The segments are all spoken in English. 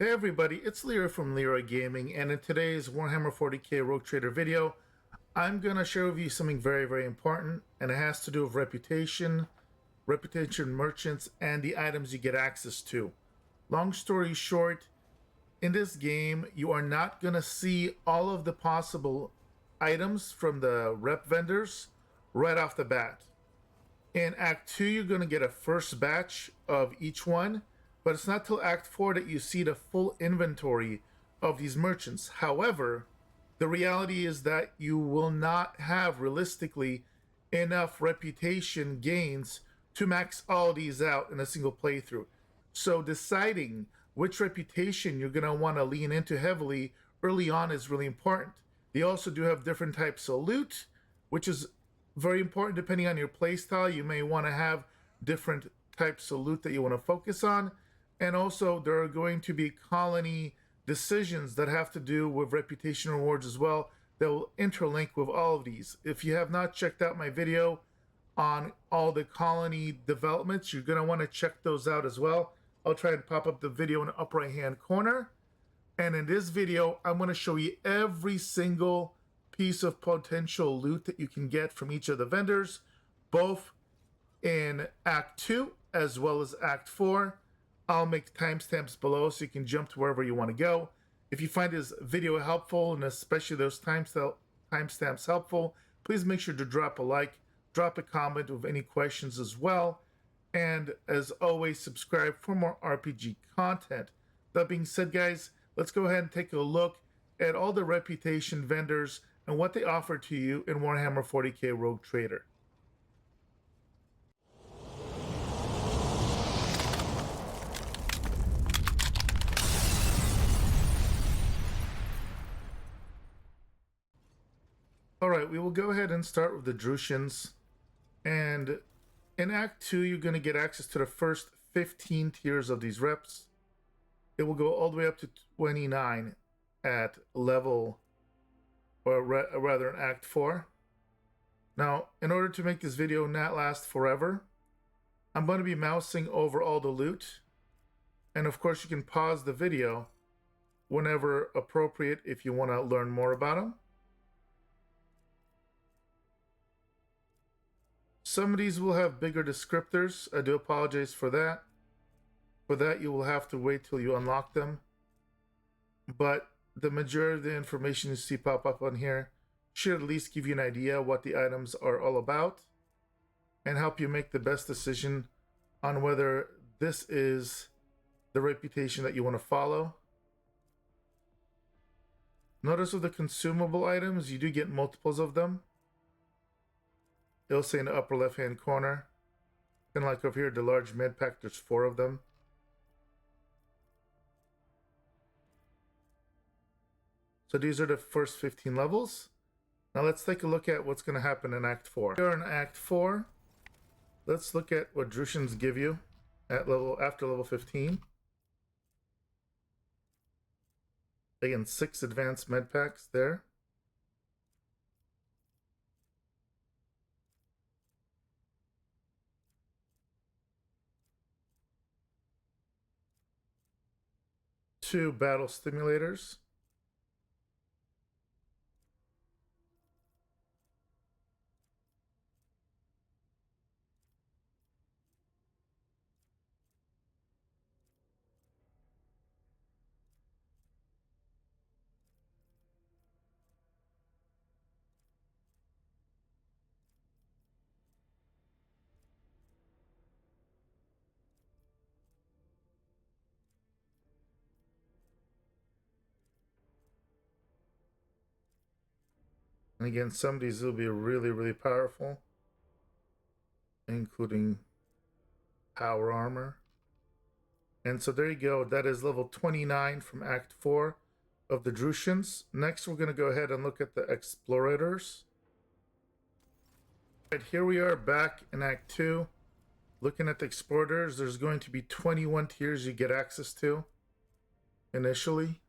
Hey everybody, it's Leeroy from Leeroy Gaming, and in today's Warhammer 40k Rogue Trader video, I'm going to share with you something very important, and it has to do with reputation merchants, and the items you get access to. Long story short, in this game, you are not going to see all of the possible items from the rep vendors right off the bat. In Act 2, you're going to get a first batch of each one, but it's not till Act 4 that you see the full inventory of these merchants. However, the reality is that you will not have realistically enough reputation gains to max all these out in a single playthrough. So deciding which reputation you're going to want to lean into heavily early on is really important. They also do have different types of loot, which is very important depending on your playstyle. You may want to have different types of loot that you want to focus on. And also, there are going to be colony decisions that have to do with reputation rewards as well that will interlink with all of these. If you have not checked out my video on all the colony developments, you're going to want to check those out as well. I'll try and pop up the video in the upper right hand corner. And in this video, I'm going to show you every single piece of potential loot that you can get from each of the vendors, both in Act 2 as well as Act 4. I'll make timestamps below so you can jump to wherever you want to go. If you find this video helpful, and especially those timestamps helpful, please make sure to drop a like, drop a comment with any questions as well. And as always, subscribe for more RPG content. That being said, guys, let's go ahead and take a look at all the reputation vendors and what they offer to you in Warhammer 40k Rogue Trader. Alright, we will go ahead and start with the Drusians. And in Act 2, you're going to get access to the first 15 tiers of these reps. It will go all the way up to 29 at level, or rather in Act 4. Now, in order to make this video not last forever, I'm going to be mousing over all the loot. And of course, you can pause the video whenever appropriate if you want to learn more about them. Some of these will have bigger descriptors. I do apologize for that. For that, you will have to wait till you unlock them. But the majority of the information you see pop up on here should at least give you an idea what the items are all about and help you make the best decision on whether this is the reputation that you want to follow. Notice with the consumable items, you do get multiples of them. It'll say in the upper left hand corner, kind of like over here, the large med pack, there's 4 of them. So these are the first 15 levels. Now let's take a look at what's going to happen in Act 4. Here in Act 4, let's look at what Drusians give you at after level 15. Again, 6 advanced med packs there. Two battle stimulators. And again, some of these will be really powerful, including power armor. And so there you go. That is level 29 from Act 4 of the Drusians. Next, we're going to go ahead and look at the Explorators. Right, here we are back in Act 2. Looking at the Explorators, there's going to be 21 tiers you get access to initially.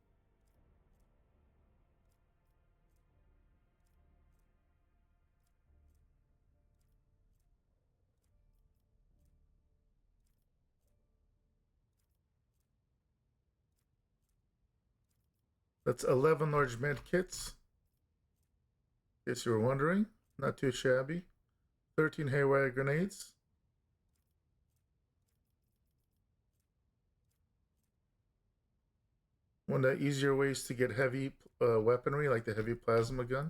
That's 11 large med kits. In case you were wondering, not too shabby. 13 haywire grenades. One of the easier ways to get heavy weaponry, like the heavy plasma gun.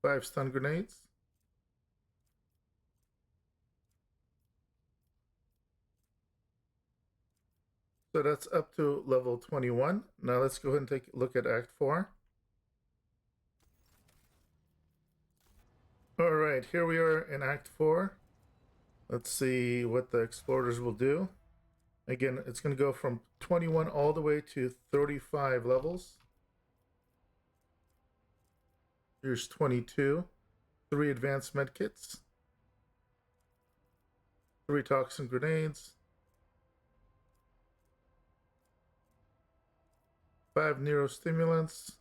Five stun grenades. So that's up to level 21. Now let's go ahead and take a look at Act 4. All right, here we are in Act 4. Let's see what the explorers will do. Again, it's going to go from 21 all the way to 35 levels. Here's 22. 3 advanced medkits. 3 toxin grenades. 5 neurostimulants.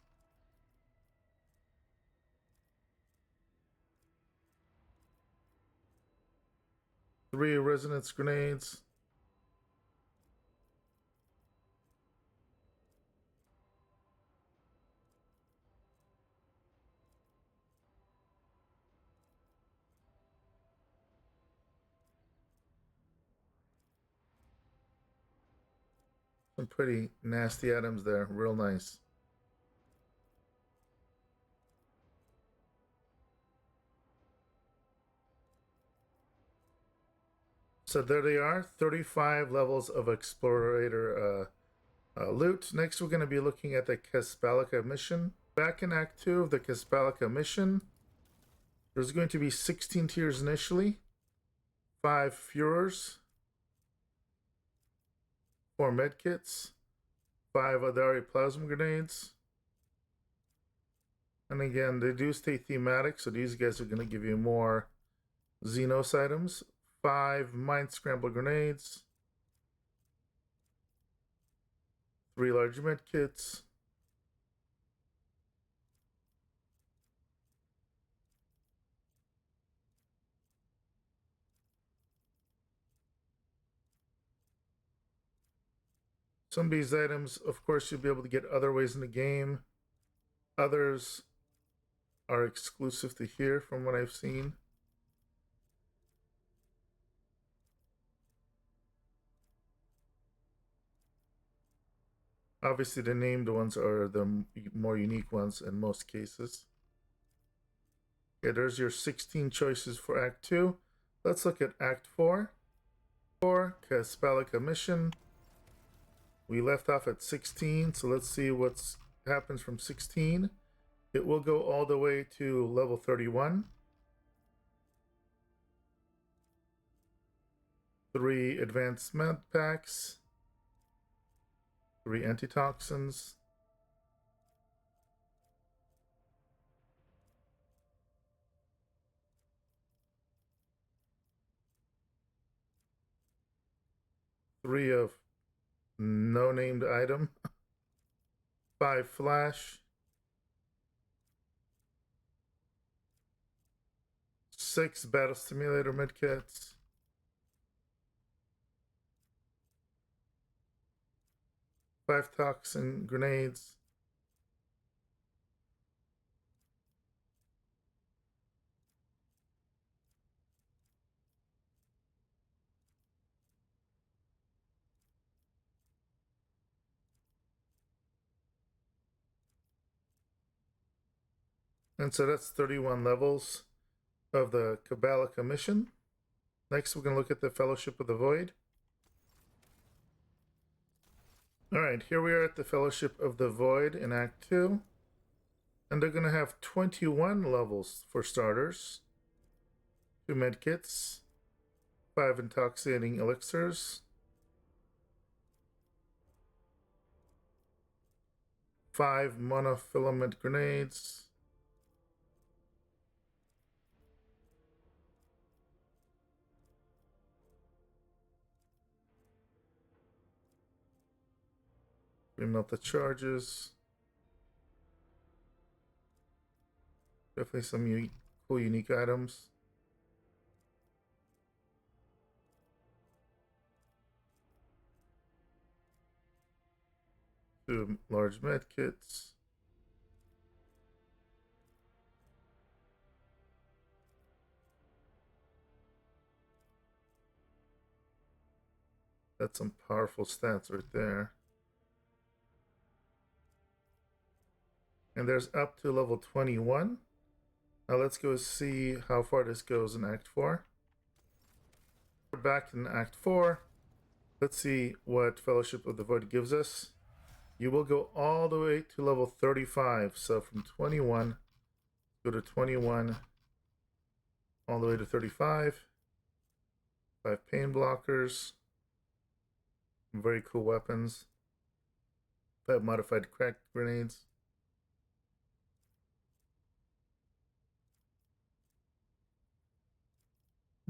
3 resonance grenades. Some pretty nasty items there, real nice. So there they are, 35 levels of Explorator loot. Next, we're going to be looking at the Kasballica Mission. Back in Act 2 of the Kasballica Mission, there's going to be 16 tiers initially, 5 Führers, 4 medkits, 5 Adari plasma grenades. And again, they do stay thematic, so these guys are going to give you more Xenos items. 5 mind scramble grenades, 3 large medkits, some of these items, of course, you'll be able to get other ways in the game. Others are exclusive to here from what I've seen. Obviously, the named ones are the more unique ones in most cases. Okay, there's your 16 choices for Act 2. Let's look at Act 4. Kasballica Mission. We left off at 16, so let's see what happens from 16. It will go all the way to level 31. 3 advanced med packs. 3 antitoxins. 3 of no named item. 5 flash. 6 battle stimulator medkits. 5 toxin grenades. And so that's 31 levels of the Kasballica Mission. Next, we're going to look at the Fellowship of the Void. Alright, here we are at the Fellowship of the Void in Act 2. And they're going to have 21 levels for starters. 2 medkits. 5 intoxicating elixirs. 5 monofilament grenades. 3 melted charges. Definitely some cool, unique items. 2 large med kits. That's some powerful stats right there. And there's up to level 21. Now let's go see how far this goes in Act 4. We're back in Act 4. Let's see what Fellowship of the Void gives us. You will go all the way to level 35. So from 21, go to 21, all the way to 35. 5 pain blockers. Very cool weapons. 5 modified crack grenades.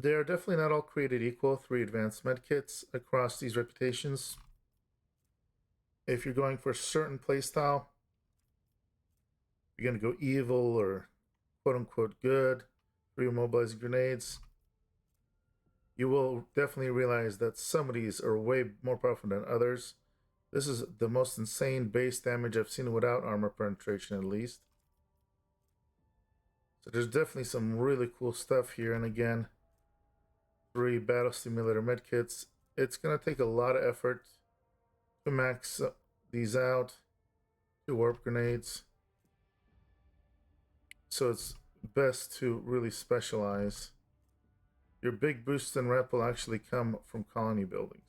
They are definitely not all created equal. 3 advanced medkits across these reputations. If you're going for a certain playstyle, you're going to go evil or quote-unquote good, 3 immobilizing grenades, you will definitely realize that some of these are way more powerful than others. This is the most insane base damage I've seen without armor penetration, at least. So there's definitely some really cool stuff here. And again, 3 battle simulator medkits. It's going to take a lot of effort to max these out. 2 warp grenades. So it's best to really specialize. Your big boost and rep will actually come from colony buildings.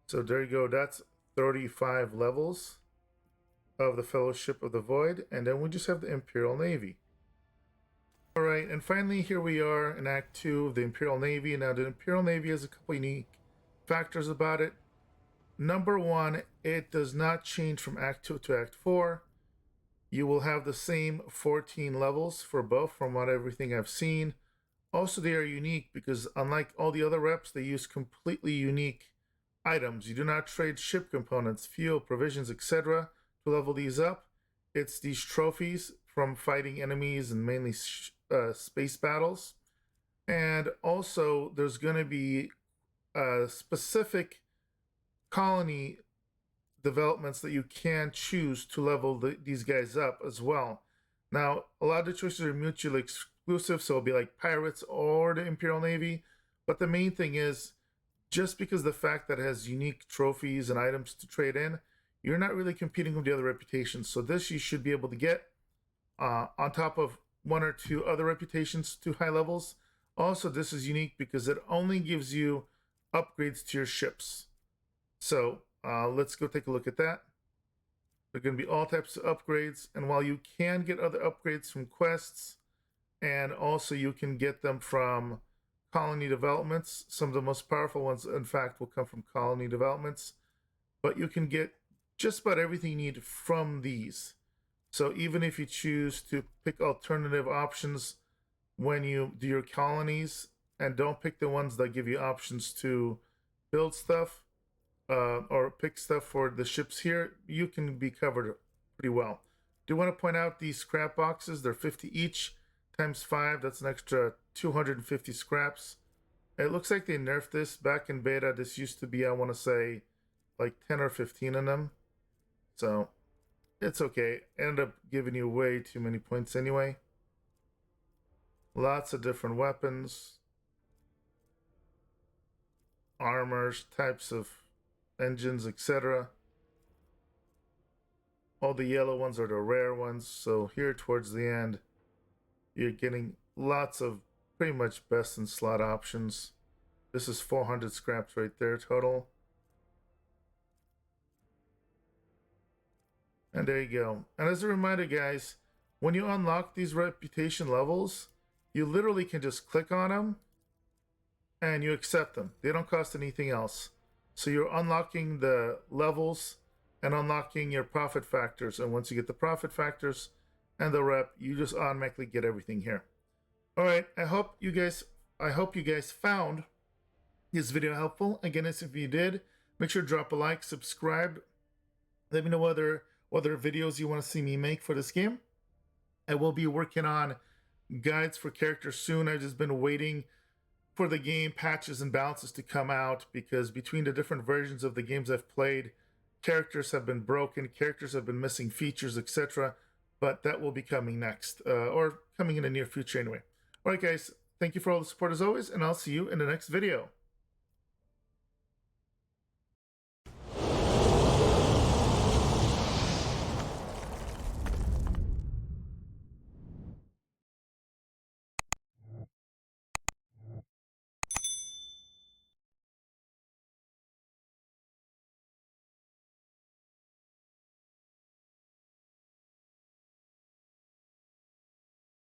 So there you go. That's 35 levels of the Fellowship of the Void. And then we just have the Imperial Navy. All right, and finally here we are in Act 2 of the Imperial Navy. Now the Imperial Navy has a couple unique factors about it. Number 1, it does not change from Act 2 to Act 4. You will have the same 14 levels for both from what everything I've seen. Also, they are unique because unlike all the other reps, they use completely unique items. You do not trade ship components, fuel, provisions, etc. to level these up. It's these trophies from fighting enemies and mainly space battles. And also, there's going to be specific colony developments that you can choose to level these guys up as well. Now, a lot of the choices are mutually exclusive, so it'll be like pirates or the Imperial Navy. But the main thing is, just because of the fact that it has unique trophies and items to trade in, you're not really competing with the other reputations. So this you should be able to get on top of 1 or 2 other reputations to high levels. Also, this is unique because it only gives you upgrades to your ships. So let's go take a look at that. There are going to be all types of upgrades, and while you can get other upgrades from quests, and also you can get them from colony developments, some of the most powerful ones, in fact, will come from colony developments, but you can get just about everything you need from these. So even if you choose to pick alternative options when you do your colonies, and don't pick the ones that give you options to build stuff, or pick stuff for the ships here, you can be covered pretty well. Do want to point out these scrap boxes. They're 50 each times 5. That's an extra 250 scraps. It looks like they nerfed this. Back in beta, this used to be, I want to say, like 10 or 15 in them. So it's okay. Ended up giving you way too many points anyway. Lots of different weapons, armors, types of engines, etc. All the yellow ones are the rare ones. So here towards the end, you're getting lots of pretty much best in slot options. This is 400 scraps right there total. And there you go. And as a reminder, guys, when you unlock these reputation levels, you literally can just click on them and you accept them. They don't cost anything else. So you're unlocking the levels and unlocking your profit factors. And once you get the profit factors and the rep, you just automatically get everything here. All right, I hope you guys found this video helpful. Again, if you did, make sure to drop a like, subscribe. Let me know what other videos you want to see me make for this game. I will be working on guides for characters soon. I've just been waiting for the game patches and balances to come out, because between the different versions of the games I've played, characters have been broken, characters have been missing features, etc. But that will be coming next, or coming in the near future anyway. All right, guys, thank you for all the support as always, and I'll see you in the next video.